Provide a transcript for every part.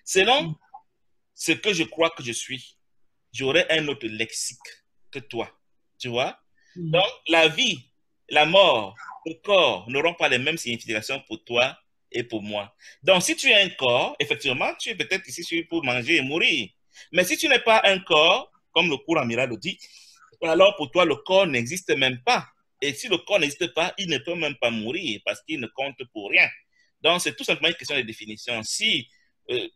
Selon ce que je crois que je suis, j'aurai un autre lexique que toi. Tu vois? Donc, la vie, la mort, le corps n'auront pas les mêmes significations pour toi et pour moi. Donc, si tu es un corps, effectivement, tu es peut-être ici pour manger et mourir. Mais si tu n'es pas un corps, comme le cours amiral le dit, alors pour toi, le corps n'existe même pas. Et si le corps n'existe pas, il ne peut même pas mourir parce qu'il ne compte pour rien. Donc, c'est tout simplement une question de définition. Si, euh,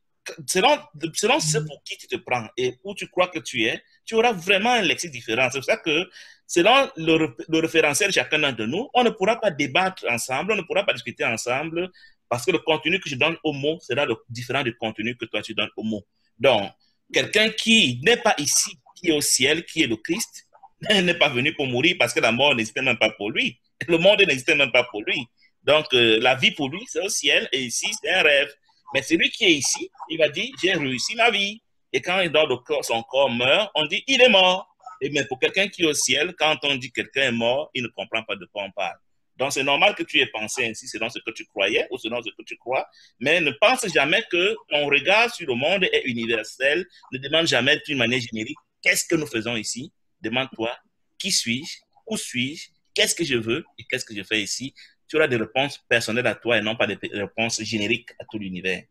selon, selon ce pour qui tu te prends et où tu crois que tu es, tu auras vraiment un lexique différent. C'est pour ça que, selon le référentiel de chacun de nous, on ne pourra pas débattre ensemble, on ne pourra pas discuter ensemble parce que le contenu que je donne au mot sera différent du contenu que toi tu donnes au mot. Donc, quelqu'un qui n'est pas ici, qui est au ciel, qui est le Christ, n'est pas venu pour mourir parce que la mort n'existait même pas pour lui. Le monde n'existait même pas pour lui. Donc, la vie pour lui, c'est au ciel et ici, c'est un rêve. Mais celui qui est ici, il va dire, j'ai réussi ma vie. Et quand il dans le corps, son corps meurt, on dit, il est mort. Et bien, pour quelqu'un qui est au ciel, quand on dit quelqu'un est mort, il ne comprend pas de quoi on parle. Donc, c'est normal que tu aies pensé ainsi selon ce que tu croyais ou selon ce que tu crois, mais ne pense jamais que ton regard sur le monde est universel. Ne demande jamais d'une manière générique, qu'est-ce que nous faisons ici? Demande-toi, qui suis-je? Où suis-je? Qu'est-ce que je veux et qu'est-ce que je fais ici? Tu auras des réponses personnelles à toi et non pas des réponses génériques à tout l'univers.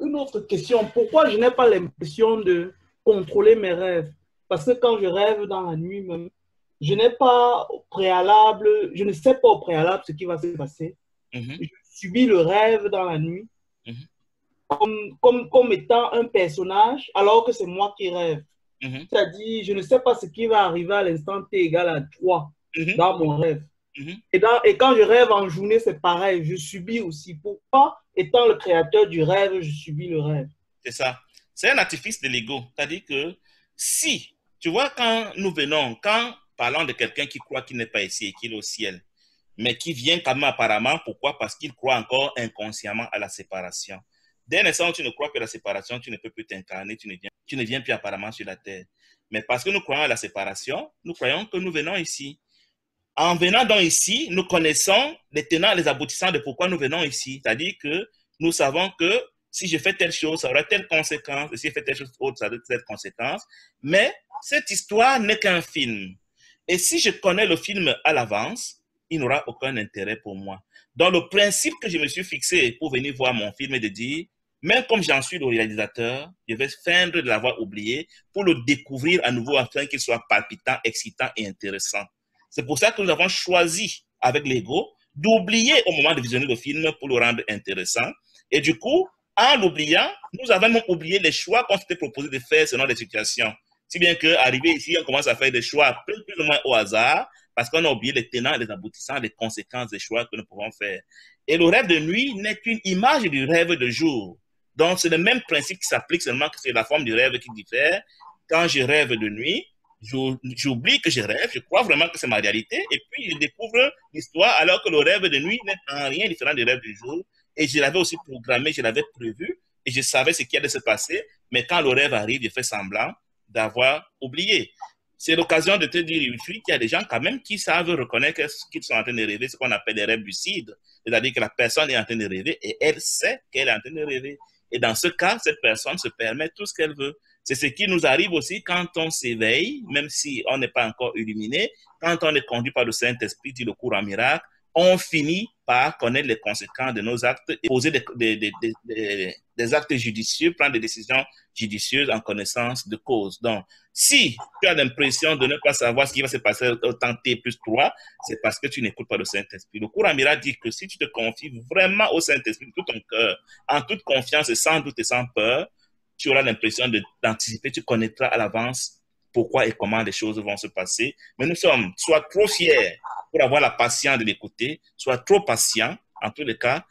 Une autre question, pourquoi je n'ai pas l'impression de contrôler mes rêves? Parce que quand je rêve dans la nuit même, je n'ai pas au préalable, je ne sais pas au préalable ce qui va se passer. Mhm, Je subis le rêve dans la nuit mhm, comme étant un personnage alors que c'est moi qui rêve. mhm, C'est-à-dire, je ne sais pas ce qui va arriver à l'instant T égale à 3 mhm, dans mon rêve. mhm. Et quand je rêve en journée, c'est pareil, je subis aussi. Pourquoi, étant le créateur du rêve, je subis le rêve? C'est ça. C'est un artifice de l'ego. C'est-à-dire que si, tu vois, quand nous venons, quand parlons de quelqu'un qui croit qu'il n'est pas ici et qu'il est au ciel, mais qui vient quand même apparemment, pourquoi? Parce qu'il croit encore inconsciemment à la séparation. Dès l'instant où tu ne crois que la séparation, tu ne peux plus t'incarner, tu ne viens plus apparemment sur la terre. Mais parce que nous croyons à la séparation, nous croyons que nous venons ici. En venant donc ici, nous connaissons les tenants et les aboutissants de pourquoi nous venons ici. C'est-à-dire que nous savons que si je fais telle chose, ça aura telle conséquence, et si je fais telle chose autre, ça aura telle conséquence. Mais cette histoire n'est qu'un film. Et si je connais le film à l'avance, il n'aura aucun intérêt pour moi. Donc le principe que je me suis fixé pour venir voir mon film est de dire, même comme j'en suis le réalisateur, je vais feindre de l'avoir oublié pour le découvrir à nouveau afin qu'il soit palpitant, excitant et intéressant. C'est pour ça que nous avons choisi avec l'ego d'oublier au moment de visionner le film pour le rendre intéressant. Et du coup, en l'oubliant, nous avons même oublié les choix qu'on s'était proposé de faire selon les situations. Si bien qu'arrivé ici, on commence à faire des choix plus ou moins au hasard parce qu'on a oublié les tenants, les aboutissants, les conséquences des choix que nous pouvons faire. Et le rêve de nuit n'est qu'une image du rêve de jour. Donc, c'est le même principe qui s'applique, seulement que c'est la forme du rêve qui diffère. Quand je rêve de nuit, j'oublie que je rêve, je crois vraiment que c'est ma réalité, et puis je découvre l'histoire alors que le rêve de nuit n'est en rien différent du rêve du jour. Et je l'avais aussi programmé, je l'avais prévu, et je savais ce qui allait se passer, mais quand le rêve arrive, je fais semblant d'avoir oublié. C'est l'occasion de te dire, qu'il y a des gens quand même qui savent reconnaître qu'ils sont en train de rêver, ce qu'on appelle les rêves lucides. C'est-à-dire que la personne est en train de rêver et elle sait qu'elle est en train de rêver. Et dans ce cas, cette personne se permet tout ce qu'elle veut. C'est ce qui nous arrive aussi quand on s'éveille, même si on n'est pas encore illuminé, quand on est conduit par le Saint-Esprit, dit le cours en miracle, on finit par connaître les conséquences de nos actes et poser des actes judicieux, prendre des décisions judicieuses en connaissance de cause. Donc, si tu as l'impression de ne pas savoir ce qui va se passer au temps T plus 3, c'est parce que tu n'écoutes pas le Saint-Esprit. Le cours en miracle dit que si tu te confies vraiment au Saint-Esprit de tout ton cœur, en toute confiance et sans doute et sans peur, tu auras l'impression d'anticiper, tu connaîtras à l'avance pourquoi et comment les choses vont se passer. Mais nous sommes soit trop fiers pour avoir la patience de l'écouter, soit trop patients. En tous les cas,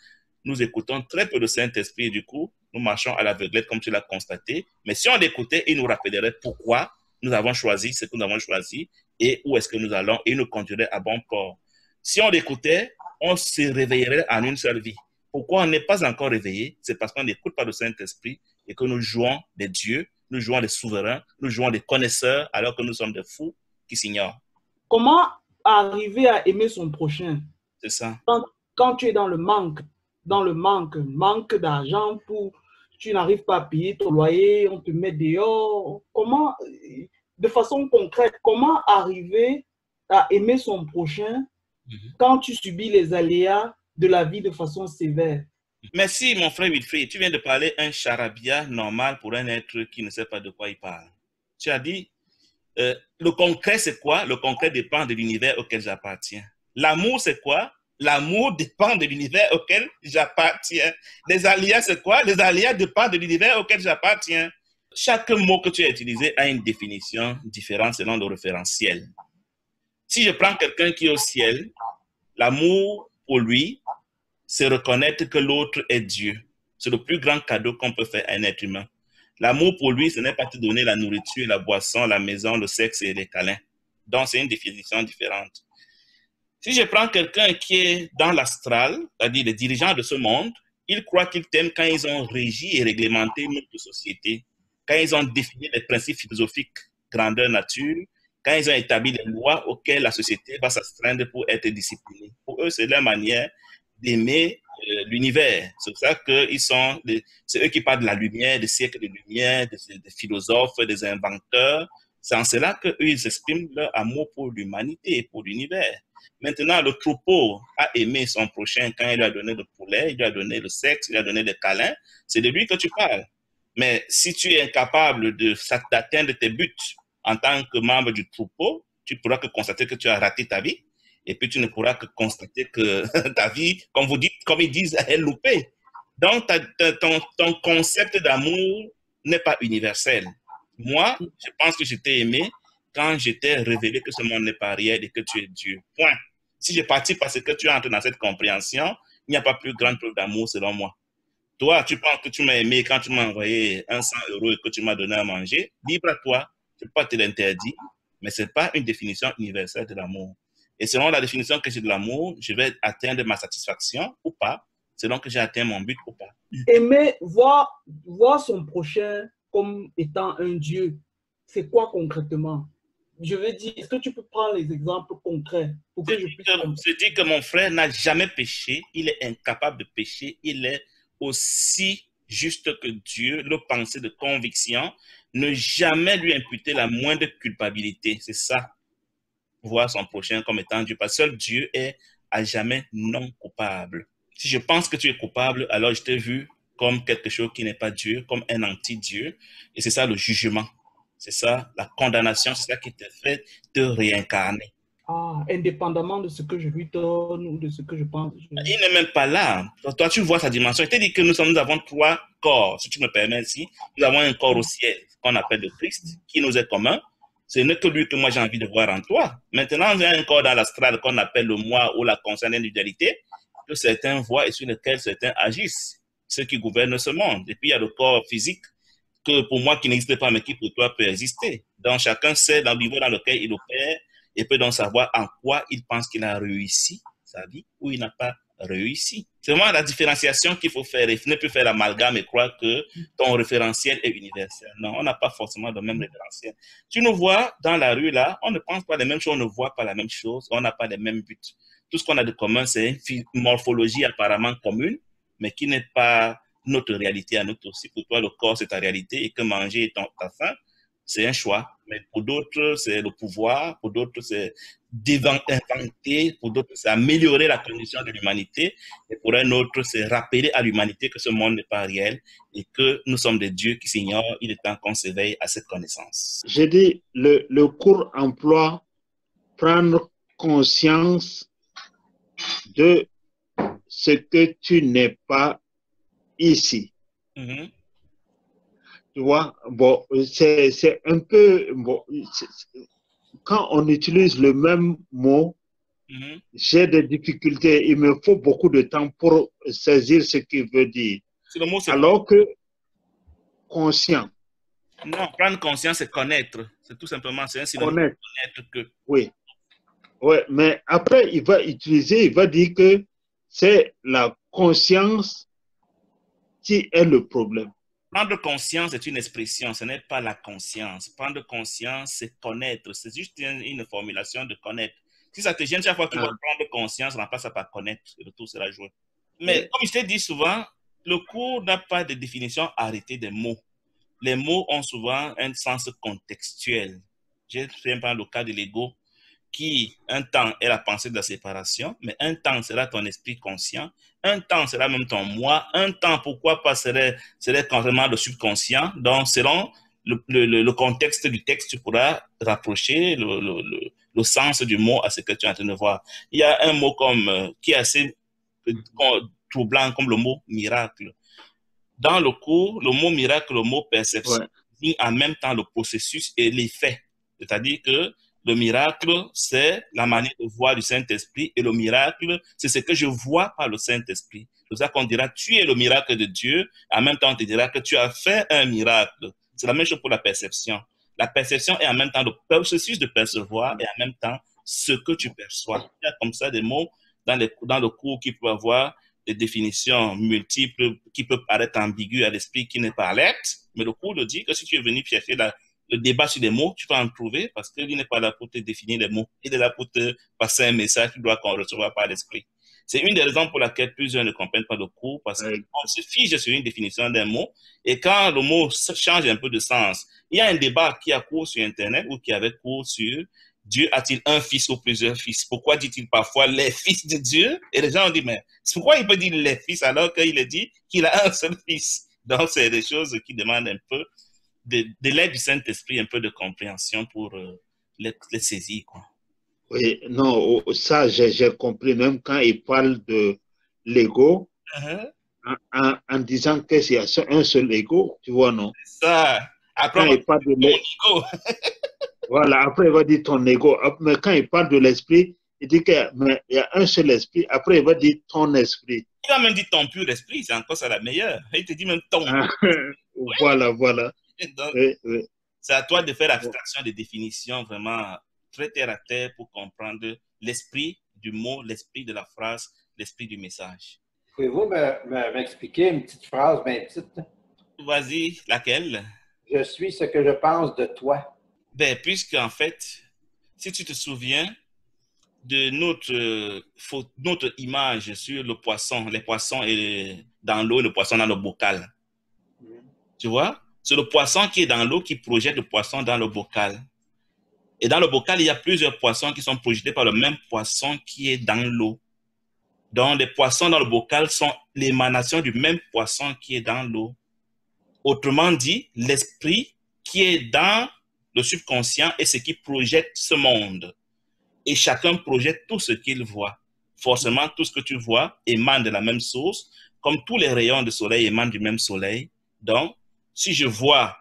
nous écoutons très peu le Saint-Esprit et du coup, nous marchons à l'aveuglette comme tu l'as constaté. Mais si on l'écoutait, il nous rappellerait pourquoi nous avons choisi ce que nous avons choisi et où est-ce que nous allons et il nous conduirait à bon port. Si on l'écoutait, on se réveillerait en une seule vie. Pourquoi on n'est pas encore réveillé? C'est parce qu'on n'écoute pas le Saint-Esprit et que nous jouons des dieux, nous jouons des souverains, nous jouons des connaisseurs alors que nous sommes des fous qui s'ignorent. Comment arriver à aimer son prochain C'est ça. quand tu es dans le manque, manque d'argent pour tu n'arrives pas à payer ton loyer, on te met dehors. Comment, de façon concrète, comment arriver à aimer son prochain quand tu subis les aléas de la vie de façon sévère? Merci, mon frère Wilfried. Tu viens de parler un charabia normal pour un être qui ne sait pas de quoi il parle. Tu as dit, le concret, c'est quoi? Le concret dépend de l'univers auquel j'appartiens. L'amour, c'est quoi? L'amour dépend de l'univers auquel j'appartiens. Les aléas, c'est quoi? Les aléas dépendent de l'univers auquel j'appartiens. Chaque mot que tu as utilisé a une définition différente selon le référentiel. Si je prends quelqu'un qui est au ciel, l'amour pour lui, c'est reconnaître que l'autre est Dieu. C'est le plus grand cadeau qu'on peut faire à un être humain. L'amour pour lui, ce n'est pas te donner la nourriture, la boisson, la maison, le sexe et les câlins. Donc, c'est une définition différente. Si je prends quelqu'un qui est dans l'astral, c'est-à-dire les dirigeants de ce monde, ils croient qu'ils t'aiment quand ils ont régi et réglementé notre société, quand ils ont défini les principes philosophiques, grandeur nature, quand ils ont établi les lois auxquelles la société va s'astreindre pour être disciplinée. Pour eux, c'est leur manière d'aimer l'univers. C'est pour ça que c'est eux qui parlent de la lumière, des siècles de lumière, des philosophes, des inventeurs. C'est en cela qu'eux, ils expriment leur amour pour l'humanité et pour l'univers. Maintenant, le troupeau a aimé son prochain quand il lui a donné le poulet, il lui a donné le sexe, il lui a donné le câlin. C'est de lui que tu parles. Mais si tu es incapable d'atteindre tes buts en tant que membre du troupeau, tu pourras que constater que tu as raté ta vie. Et puis tu ne pourras que constater que ta vie, comme ils disent, est loupée. Donc, ton concept d'amour n'est pas universel. Moi, je pense que je t'ai aimé quand je t'ai révélé que ce monde n'est pas réel et que tu es Dieu. Point. Si je partis parce que tu entres dans cette compréhension, il n'y a pas plus grande preuve d'amour selon moi. Toi, tu penses que tu m'as aimé quand tu m'as envoyé 100 € et que tu m'as donné à manger. Libre à toi. Je ne peux pas te l'interdire, mais ce n'est pas une définition universelle de l'amour. Et selon la définition que j'ai de l'amour, je vais atteindre ma satisfaction ou pas, selon que j'ai atteint mon but ou pas. Aimer, voir son prochain comme étant un Dieu, c'est quoi concrètement? Je veux dire, est-ce que tu peux prendre les exemples concrets pour que je puisse comprendre? Je dis que mon frère n'a jamais péché, il est incapable de pécher, il est aussi juste que Dieu, le pensée de conviction, ne jamais lui imputer la moindre culpabilité. C'est ça, voir son prochain comme étant Dieu. Parce que seul Dieu est à jamais non coupable. Si je pense que tu es coupable, alors je t'ai vu comme quelque chose qui n'est pas Dieu, comme un anti-Dieu. Et c'est ça le jugement. C'est ça la condamnation, c'est ça qui te fait te réincarner. Ah, indépendamment de ce que je lui donne ou de ce que je pense. Il n'est même pas là. Toi, tu vois sa dimension. Il te dit que nous avons 3 corps, si tu me permets ici. Nous avons un corps au ciel, qu'on appelle le Christ, qui nous est commun. Ce n'est que lui que moi j'ai envie de voir en toi. Maintenant, il y a un corps dans l'astral qu'on appelle le moi ou la conscience d'individualité, que certains voient et sur lequel certains agissent, ceux qui gouvernent ce monde. Et puis il y a le corps physique, que pour moi qui n'existe pas, mais qui pour toi peut exister. Donc chacun sait dans le niveau dans lequel il opère et peut donc savoir en quoi il pense qu'il a réussi sa vie ou il n'a pas réussi. C'est vraiment la différenciation qu'il faut faire. Il ne peut faire l'amalgame et croire que ton référentiel est universel. Non, on n'a pas forcément le même référentiel. Tu nous vois dans la rue là, on ne pense pas les mêmes choses, on ne voit pas la même chose, on n'a pas les mêmes buts. Tout ce qu'on a de commun, c'est une morphologie apparemment commune, mais qui n'est pas notre réalité à nous aussi. Pour toi, le corps, c'est ta réalité et que manger est ta faim, c'est un choix. Mais pour d'autres, c'est le pouvoir. Pour d'autres, c'est d'inventer. Pour d'autres, c'est améliorer la condition de l'humanité. Et pour un autre, c'est rappeler à l'humanité que ce monde n'est pas réel et que nous sommes des dieux qui s'ignorent. Il est temps qu'on s'éveille à cette connaissance. J'ai dit, le court emploi, prendre conscience de ce que tu n'es pas ici. Tu vois, bon, c'est un peu, bon, quand on utilise le même mot, j'ai des difficultés. Il me faut beaucoup de temps pour saisir ce qu'il veut dire. Le mot, alors que conscient. Non, prendre conscience, c'est connaître. C'est tout simplement, c'est un synonyme connaître. Connaître que. Oui. Ouais, mais après, il va dire que c'est la conscience qui est le problème. Prendre conscience est une expression, ce n'est pas la conscience. Prendre conscience, c'est connaître. C'est juste une formulation de connaître. Si ça te gêne, chaque fois que tu vas prendre conscience, remplace ça par connaître. Et le tout sera joué. Mais comme je t'ai dit souvent, le cours n'a pas de définition arrêtée des mots. Les mots ont souvent un sens contextuel. Je prends le cas de l'ego, qui un temps est la pensée de la séparation, mais un temps sera ton esprit conscient, un temps sera même ton moi, un temps, pourquoi pas, serait carrément le subconscient. Donc, selon le contexte du texte, tu pourras rapprocher le sens du mot à ce que tu es en train de voir. Il y a un mot qui est assez troublant, comme le mot miracle. Dans le cours, le mot miracle, le mot perception, dit en même temps le processus et l'effet. C'est-à-dire que le miracle, c'est la manière de voir du Saint-Esprit, et le miracle, c'est ce que je vois par le Saint-Esprit. C'est pour ça qu'on dira, tu es le miracle de Dieu, en même temps on te dira que tu as fait un miracle. C'est la même chose pour la perception. La perception est en même temps le processus de percevoir et en même temps ce que tu perçois. Il y a comme ça des mots dans le cours qui peuvent avoir des définitions multiples qui peuvent paraître ambiguës à l'esprit qui n'est pas alerte, mais le cours le dit que si tu es venu chercher le débat sur les mots, tu vas en trouver, parce qu'il n'est pas là pour te définir les mots, il est là pour te passer un message qu'il doit recevoir par l'esprit. C'est une des raisons pour laquelle plusieurs ne comprennent pas le cours, parce qu'on se fige sur une définition d'un mot, et quand le mot change un peu de sens, il y a un débat qui a cours sur Internet ou qui avait cours sur Dieu a-t-il un fils ou plusieurs fils? Pourquoi dit-il parfois les fils de Dieu? Et les gens ont dit, mais pourquoi il peut dire les fils alors qu'il a dit qu'il a un seul fils? Donc, c'est des choses qui demandent un peu de l'aide du Saint-Esprit, un peu de compréhension pour les saisir, quoi. Oui, non, ça, j'ai compris, même quand il parle de l'ego, en disant qu'il y a un seul ego, tu vois, non? C'est ça. Après, quand il parle de l'ego. Voilà, après, il va dire ton ego. Mais quand il parle de l'esprit, il dit qu'il y a un seul esprit. Après, il va dire ton esprit. Il va même dire ton pur esprit, c'est encore ça la meilleure. Il te dit même ton. Voilà, voilà. Donc, c'est à toi de faire abstraction des définitions vraiment très terre à terre pour comprendre l'esprit du mot, l'esprit de la phrase, l'esprit du message. Pouvez-vous m'expliquer une petite phrase bien petite? Vas-y, laquelle? Je suis ce que je pense de toi. Ben, puisque en fait, si tu te souviens de notre image sur le poisson, les poissons dans l'eau, le poisson dans le bocal. Tu vois? C'est le poisson qui est dans l'eau qui projette le poisson dans le bocal. Et dans le bocal, il y a plusieurs poissons qui sont projetés par le même poisson qui est dans l'eau. Donc, les poissons dans le bocal sont l'émanation du même poisson qui est dans l'eau. Autrement dit, l'esprit qui est dans le subconscient est ce qui projette ce monde. Et chacun projette tout ce qu'il voit. Forcément, tout ce que tu vois émane de la même source, comme tous les rayons de soleil émanent du même soleil. Donc, si je vois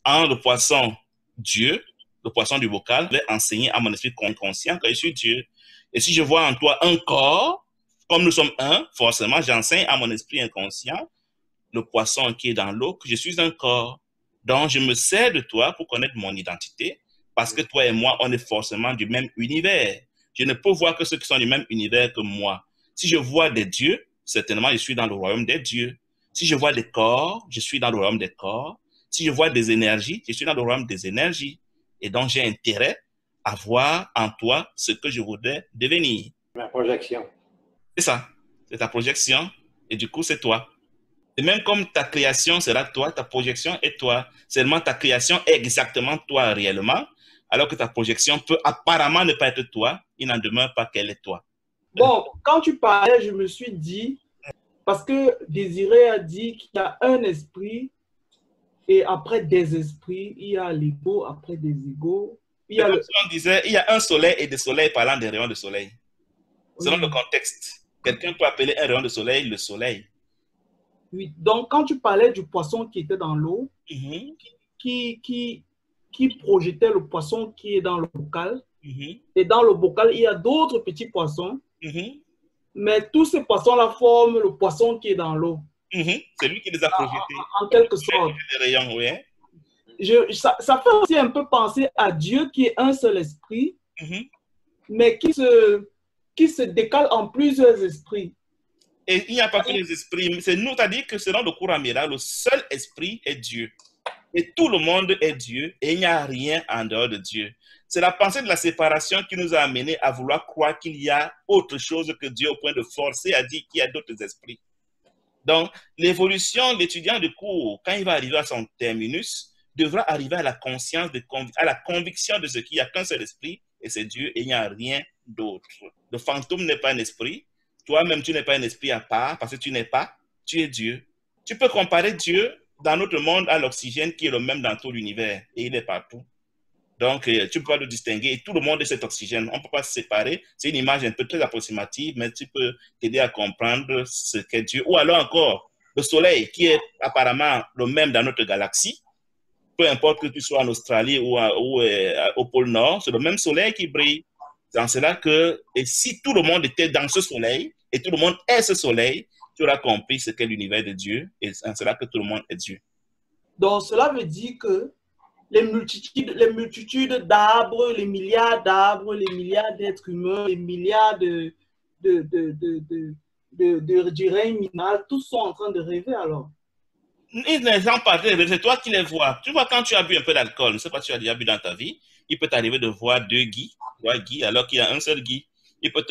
en le poisson Dieu, le poisson du bocal, je vais enseigner à mon esprit conscient que je suis Dieu. Et si je vois en toi un corps, comme nous sommes un, forcément, j'enseigne à mon esprit inconscient, le poisson qui est dans l'eau, que je suis un corps. Donc, je me sers de toi pour connaître mon identité, parce que toi et moi, on est forcément du même univers. Je ne peux voir que ceux qui sont du même univers que moi. Si je vois des dieux, certainement, je suis dans le royaume des dieux. Si je vois des corps, je suis dans le royaume des corps. Si je vois des énergies, je suis dans le royaume des énergies. Et donc, j'ai intérêt à voir en toi ce que je voudrais devenir. Ma projection. C'est ça. C'est ta projection. Et du coup, c'est toi. Et même comme ta création sera toi, ta projection est toi. Seulement, ta création est exactement toi réellement, alors que ta projection peut apparemment ne pas être toi. Il n'en demeure pas qu'elle est toi. Bon, quand tu parlais, je me suis dit, parce que Désiré a dit qu'il y a un esprit et après des esprits, il y a l'ego, après des égos. On disait, il y a un soleil et des soleils parlant des rayons de soleil. Selon le contexte, quelqu'un peut appeler un rayon de soleil le soleil. Oui, donc quand tu parlais du poisson qui était dans l'eau, qui projetait le poisson qui est dans le bocal, et dans le bocal, il y a d'autres petits poissons, mais tous ces poissons-là forment le poisson qui est dans l'eau. C'est lui qui les a projetés. En quelque sorte. Les rayons, oui. Ça fait aussi un peu penser à Dieu qui est un seul esprit, mais qui se décale en plusieurs esprits. Et il n'y a pas que les esprits. C'est nous, c'est-à-dire que selon le courant Mira, le seul esprit est Dieu. Et tout le monde est Dieu. Et il n'y a rien en dehors de Dieu. C'est la pensée de la séparation qui nous a amenés à vouloir croire qu'il y a autre chose que Dieu au point de forcer à dire qu'il y a d'autres esprits. Donc, l'évolution, l'étudiant de cours, quand il va arriver à son terminus, devra arriver à la conscience, à la conviction de ce qu'il n'y a qu'un seul esprit, et c'est Dieu, et il n'y a rien d'autre. Le fantôme n'est pas un esprit. Toi-même, tu n'es pas un esprit à part, parce que tu n'es pas, tu es Dieu. Tu peux comparer Dieu dans notre monde à l'oxygène qui est le même dans tout l'univers, et il est partout. Donc, tu ne peux pas le distinguer. Et tout le monde est cet oxygène. On ne peut pas se séparer. C'est une image un peu très approximative, mais tu peux t'aider à comprendre ce qu'est Dieu. Ou alors encore, le Soleil, qui est apparemment le même dans notre galaxie, peu importe que tu sois en Australie ou au pôle Nord, c'est le même Soleil qui brille. C'est en cela que, et si tout le monde était dans ce Soleil, et tout le monde est ce Soleil, tu auras compris ce qu'est l'univers de Dieu, et c'est en cela que tout le monde est Dieu. Donc, cela veut dire que les multitudes d'arbres, les milliards d'arbres, les milliards d'êtres humains, les milliards du règne minéral, tous sont en train de rêver alors. Ils ne sont pas rêver, c'est toi qui les vois. Tu vois, quand tu as bu un peu d'alcool, je ne sais pas si tu as déjà bu dans ta vie, il peut t'arriver de voir 2 guis, 3 guis, alors qu'il y a un seul guis. Tu peux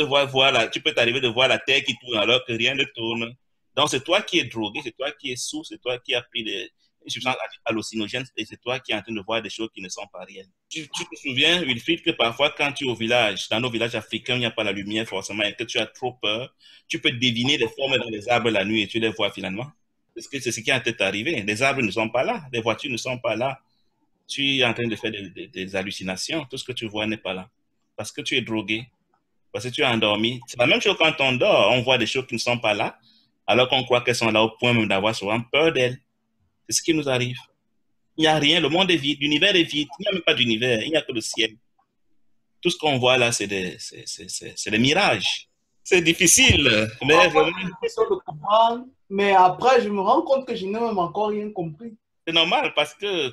t'arriver de voir la terre qui tourne alors que rien ne tourne. Donc, c'est toi qui es drogué, c'est toi qui es sourd, c'est toi qui as pris des substances hallucinogènes et c'est toi qui es en train de voir des choses qui ne sont pas réelles. Tu te souviens, Wilfried, que parfois, quand tu es au village, dans nos villages africains, il n'y a pas la lumière forcément et que tu as trop peur, tu peux deviner des formes dans les arbres la nuit et tu les vois finalement. Parce que c'est ce qui est en train de t'arriver. Les arbres ne sont pas là, les voitures ne sont pas là. Tu es en train de faire des hallucinations. Tout ce que tu vois n'est pas là. Parce que tu es drogué. Parce que tu es endormi. C'est la même chose quand on dort. On voit des choses qui ne sont pas là, alors qu'on croit qu'elles sont là au point même d'avoir souvent peur d'elles. C'est ce qui nous arrive. Il n'y a rien. Le monde est vide. L'univers est vide. Il n'y a même pas d'univers. Il n'y a que le ciel. Tout ce qu'on voit là, c'est des mirages. C'est difficile. Mais vraiment... Mais après, je me rends compte que je n'ai même encore rien compris. C'est normal parce que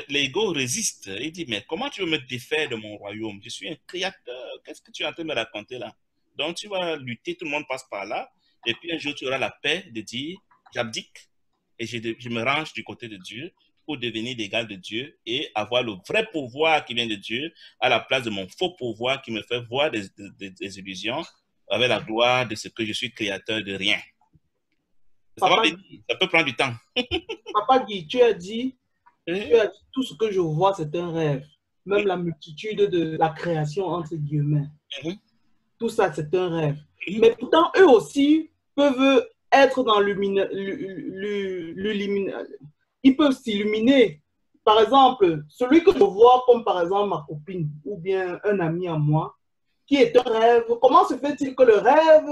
l'ego résiste. Il dit, mais comment tu veux me défaire de mon royaume? Je suis un créateur. Qu'est-ce que tu es en train de me raconter là? Donc, tu vas lutter, tout le monde passe par là. Et puis, un jour, tu auras la paix de dire, j'abdique et je me range du côté de Dieu pour devenir l'égal de Dieu et avoir le vrai pouvoir qui vient de Dieu à la place de mon faux pouvoir qui me fait voir des illusions avec la gloire de ce que je suis créateur de rien. Papa, ça peut prendre du temps. Papa Guy, tu as dit tout ce que je vois, c'est un rêve. Même la multitude de la création, entre guillemets. Tout ça, c'est un rêve. Mais pourtant, eux aussi peuvent être dans ils peuvent s'illuminer. Par exemple, celui que je vois comme par exemple ma copine ou bien un ami à moi, qui est un rêve, comment se fait-il que le rêve,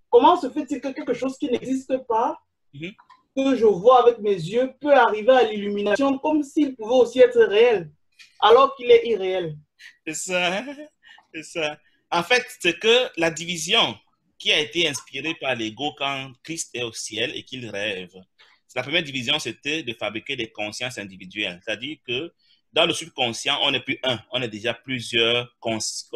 comment se fait-il que quelque chose qui n'existe pas, que je vois avec mes yeux, peut arriver à l'illumination comme s'il pouvait aussi être réel, alors qu'il est irréel? C'est ça, c'est ça. En fait, c'est que la division qui a été inspirée par l'ego quand Christ est au ciel et qu'il rêve. La première division, c'était de fabriquer des consciences individuelles. C'est-à-dire que dans le subconscient, on n'est plus un, on est déjà plusieurs consciences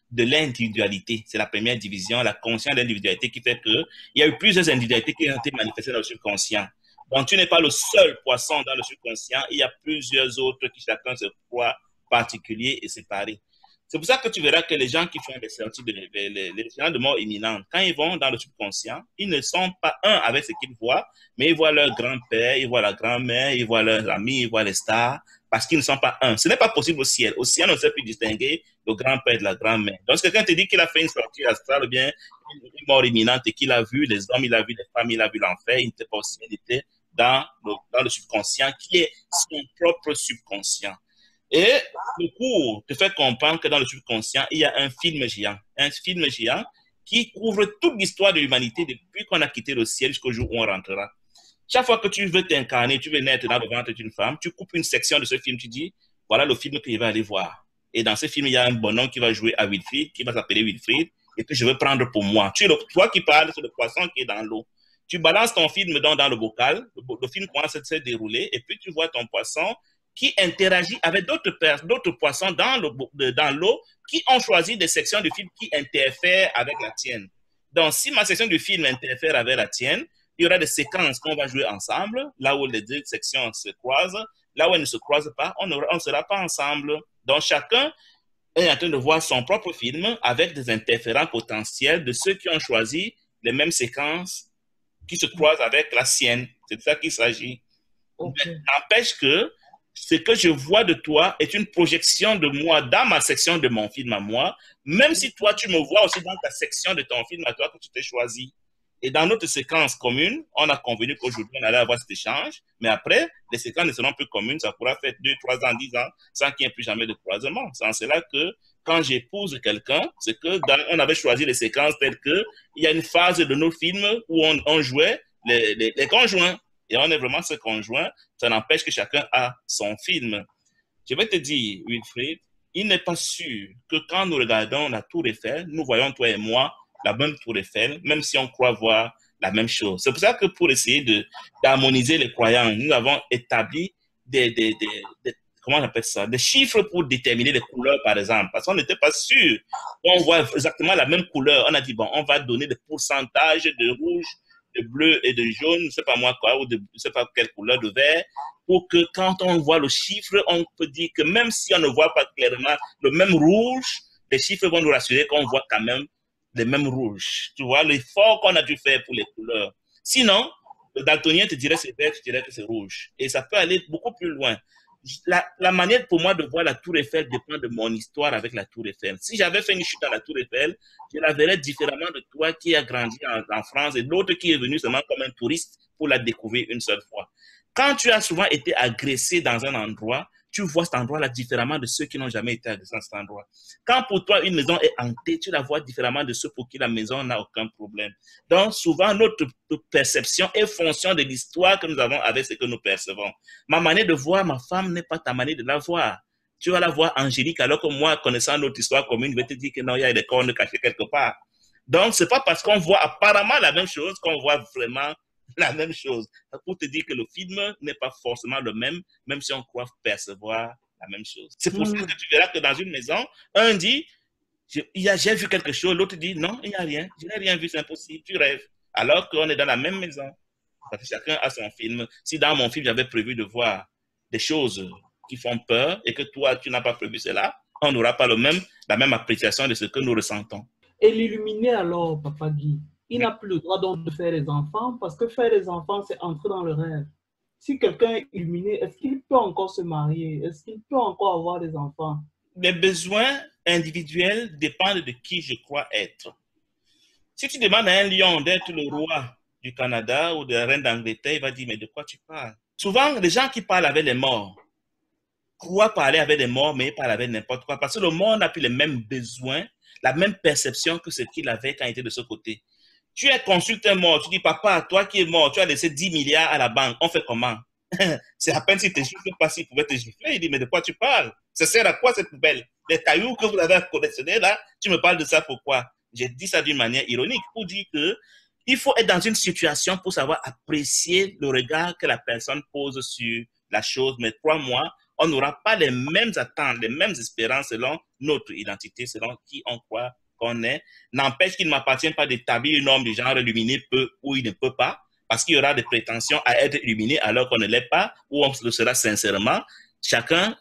de l'individualité. C'est la première division, la conscience de l'individualité qui fait qu'il y a eu plusieurs individualités qui ont été manifestées dans le subconscient. Donc, tu n'es pas le seul poisson dans le subconscient, il y a plusieurs autres qui chacun se croit particulier et séparé. C'est pour ça que tu verras que les gens qui font des sorties, les gens de mort imminente, quand ils vont dans le subconscient, ils ne sont pas un avec ce qu'ils voient, mais ils voient leur grand-père, ils voient la grand-mère, ils voient leurs amis, ils voient les stars, parce qu'ils ne sont pas un. Ce n'est pas possible au ciel. Au ciel, on ne sait plus distinguer le grand-père de la grand-mère. Donc, si quelqu'un te dit qu'il a fait une sortie astrale, ou bien une mort imminente et qu'il a vu les hommes, il a vu les femmes, il a vu l'enfer, il n'était pas au ciel, il était dans le subconscient, qui est son propre subconscient. Et le cours te fait comprendre que dans le subconscient, il y a un film géant qui couvre toute l'histoire de l'humanité depuis qu'on a quitté le ciel jusqu'au jour où on rentrera. Chaque fois que tu veux t'incarner, tu veux naître dans le ventre d'une femme, tu coupes une section de ce film, tu dis, voilà le film que je vais aller voir. Et dans ce film, il y a un bonhomme qui va jouer à Wilfried, qui va s'appeler Wilfried, et que je veux prendre pour moi. Toi qui parles, c'est le poisson qui est dans l'eau. Tu balances ton film dans le bocal, le film commence à se dérouler, et puis tu vois ton poisson qui interagit avec d'autres poissons dans l'eau qui ont choisi des sections du film qui interfèrent avec la tienne. Donc, si ma section du film interfère avec la tienne, il y aura des séquences qu'on va jouer ensemble, là où les deux sections se croisent. Là où elles ne se croisent pas, on ne sera pas ensemble. Donc, chacun est en train de voir son propre film avec des interférents potentiels de ceux qui ont choisi les mêmes séquences qui se croisent avec la sienne. C'est de ça qu'il s'agit. Okay. N'empêche que ce que je vois de toi est une projection de moi dans ma section de mon film à moi, même si toi, tu me vois aussi dans ta section de ton film à toi que tu t'es choisi. Et dans notre séquence commune, on a convenu qu'aujourd'hui, on allait avoir cet échange, mais après, les séquences ne seront plus communes, ça pourra faire 2, 3 ans, 10 ans, sans qu'il n'y ait plus jamais de croisement. C'est en cela que, quand j'épouse quelqu'un, c'est que on avait choisi les séquences telles que, il y a une phase de nos films où on jouait les conjoints. Et on est vraiment ce conjoint, ça n'empêche que chacun a son film. Je vais te dire, Wilfried, il n'est pas sûr que quand nous regardons la Tour Eiffel, nous voyons, toi et moi, la même Tour Eiffel, même si on croit voir la même chose. C'est pour ça que pour essayer d'harmoniser les croyants, nous avons établi comment on appelle ça, des chiffres pour déterminer les couleurs, par exemple, parce qu'on n'était pas sûr qu'on voit exactement la même couleur. On a dit, bon, on va donner des pourcentages de rouge, de bleu et de jaune, je ne sais pas moi quoi, ou de je ne sais pas quelle couleur de vert, pour que quand on voit le chiffre, on peut dire que même si on ne voit pas clairement le même rouge, les chiffres vont nous rassurer qu'on voit quand même les mêmes rouges. Tu vois, l'effort qu'on a dû faire pour les couleurs. Sinon, le daltonien te dirait c'est vert, tu dirais que c'est rouge. Et ça peut aller beaucoup plus loin. La manière pour moi de voir la Tour Eiffel dépend de mon histoire avec la Tour Eiffel. Si j'avais fait une chute à la Tour Eiffel, je la verrais différemment de toi qui a grandi en France et l'autre qui est venu seulement comme un touriste pour la découvrir une seule fois. Quand tu as souvent été agressé dans un endroit, tu vois cet endroit-là différemment de ceux qui n'ont jamais été agressés dans cet endroit. Quand pour toi, une maison est hantée, tu la vois différemment de ceux pour qui la maison n'a aucun problème. Donc, souvent, notre perception est fonction de l'histoire que nous avons avec ce que nous percevons. Ma manière de voir ma femme n'est pas ta manière de la voir. Tu vas la voir angélique, alors que moi, connaissant notre histoire commune, je vais te dire que non, il y a des cornes cachées quelque part. Donc, c'est pas parce qu'on voit apparemment la même chose qu'on voit vraiment la même chose. Pour te dire que le film n'est pas forcément le même, même si on croit percevoir la même chose. C'est pour ça que tu verras que dans une maison, un dit, j'ai vu quelque chose, l'autre dit, non, il n'y a rien, je n'ai rien vu, c'est impossible, tu rêves. Alors qu'on est dans la même maison. Parce que chacun a son film. Si dans mon film, j'avais prévu de voir des choses qui font peur et que toi, tu n'as pas prévu cela, on n'aura pas la même appréciation de ce que nous ressentons. Et l'illuminé alors, Papa Guy, il n'a plus le droit donc de faire les enfants parce que faire les enfants, c'est entrer dans le rêve. Si quelqu'un est illuminé, est-ce qu'il peut encore se marier? Est-ce qu'il peut encore avoir des enfants? Les besoins individuels dépendent de qui je crois être. Si tu demandes à un lion d'être le roi du Canada ou de la reine d'Angleterre, il va dire, mais de quoi tu parles? Souvent, les gens qui parlent avec les morts croient parler avec les morts, mais ils parlent avec n'importe quoi. Parce que le mort n'a plus les mêmes besoins, la même perception que ce qu'il avait quand il était de ce côté. Tu es consulté mort, tu dis, papa, toi qui es mort, tu as laissé 10 milliards à la banque, on fait comment? C'est à peine si tu gifles pas, s'il pouvait te gifler. Il dit, mais de quoi tu parles? Ça sert à quoi cette poubelle? Les cailloux que vous avez collectionnés là, tu me parles de ça pourquoi? J'ai dit ça d'une manière ironique pour dire que il faut être dans une situation pour savoir apprécier le regard que la personne pose sur la chose. Mais crois-moi, on n'aura pas les mêmes attentes, les mêmes espérances selon notre identité, selon qui on croit qu'on est. N'empêche qu'il ne m'appartient pas d'établir une norme du genre illuminé peut ou il ne peut pas, parce qu'il y aura des prétentions à être illuminé alors qu'on ne l'est pas, ou on le sera sincèrement. Chacun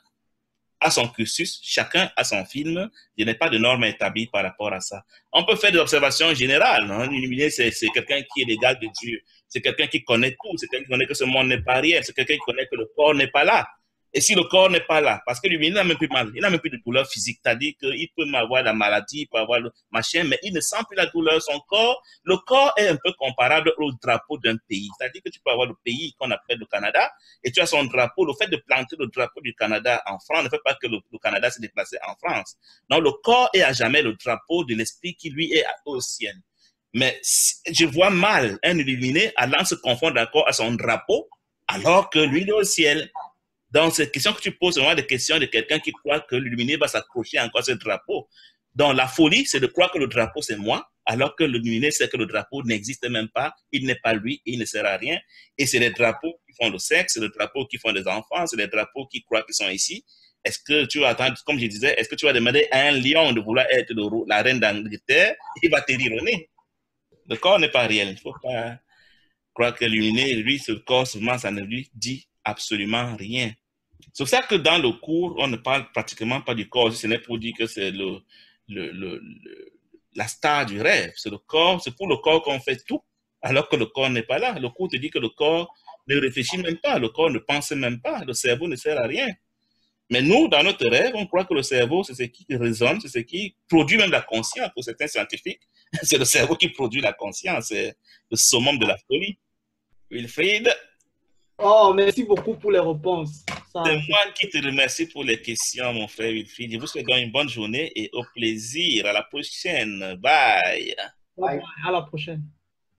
a son cursus, chacun a son film. Il n'y a pas de normes établies par rapport à ça. On peut faire des observations générales. Un illuminé, c'est quelqu'un qui est l'égal de Dieu. C'est quelqu'un qui connaît tout. C'est quelqu'un qui connaît que ce monde n'est pas réel. C'est quelqu'un qui connaît que le corps n'est pas là. Et si le corps n'est pas là, parce que lui, il n'a même plus mal, il n'a même plus de douleur physique, c'est-à-dire qu'il peut avoir la maladie, il peut avoir le machin, mais il ne sent plus la douleur. Son corps, le corps est un peu comparable au drapeau d'un pays. C'est-à-dire que tu peux avoir le pays qu'on appelle le Canada, et tu as son drapeau. Le fait de planter le drapeau du Canada en France ne fait pas que le Canada s'est déplacé en France. Non, le corps est à jamais le drapeau de l'esprit qui, lui, est au ciel. Mais je vois mal un illuminé allant se confondre encore à son drapeau, alors que lui, il est au ciel. Donc, ces questions que tu poses, c'est vraiment des questions de quelqu'un qui croit que l'illuminé va s'accrocher encore à ce drapeau. Donc, la folie, c'est de croire que le drapeau, c'est moi, alors que l'illuminé sait que le drapeau n'existe même pas, il n'est pas lui, il ne sert à rien. Et c'est les drapeaux qui font le sexe, c'est les drapeaux qui font des enfants, c'est les drapeaux qui croient qu'ils sont ici. Est-ce que tu vas attendre, comme je disais, est-ce que tu vas demander à un lion de vouloir être la reine d'Angleterre? Il va te rire au nez. Le corps n'est pas réel. Il ne faut pas croire que l'illuminé, lui, ce corps, souvent, ça ne lui dit absolument rien. C'est pour ça que dans le cours, on ne parle pratiquement pas du corps, ce n'est pour dire que c'est la star du rêve. C'est le corps, c'est pour le corps qu'on fait tout, alors que le corps n'est pas là. Le corps te dit que le corps ne réfléchit même pas, le corps ne pense même pas, le cerveau ne sert à rien. Mais nous, dans notre rêve, on croit que le cerveau, c'est ce qui résonne, c'est ce qui produit même la conscience pour certains scientifiques. C'est le cerveau qui produit la conscience, c'est le summum de la folie. Wilfried. Oh, merci beaucoup pour les réponses. C'est moi qui te remercie pour les questions, mon frère Wilfried. Je vous souhaite une bonne journée et au plaisir. À la prochaine. Bye. Bye. À la prochaine.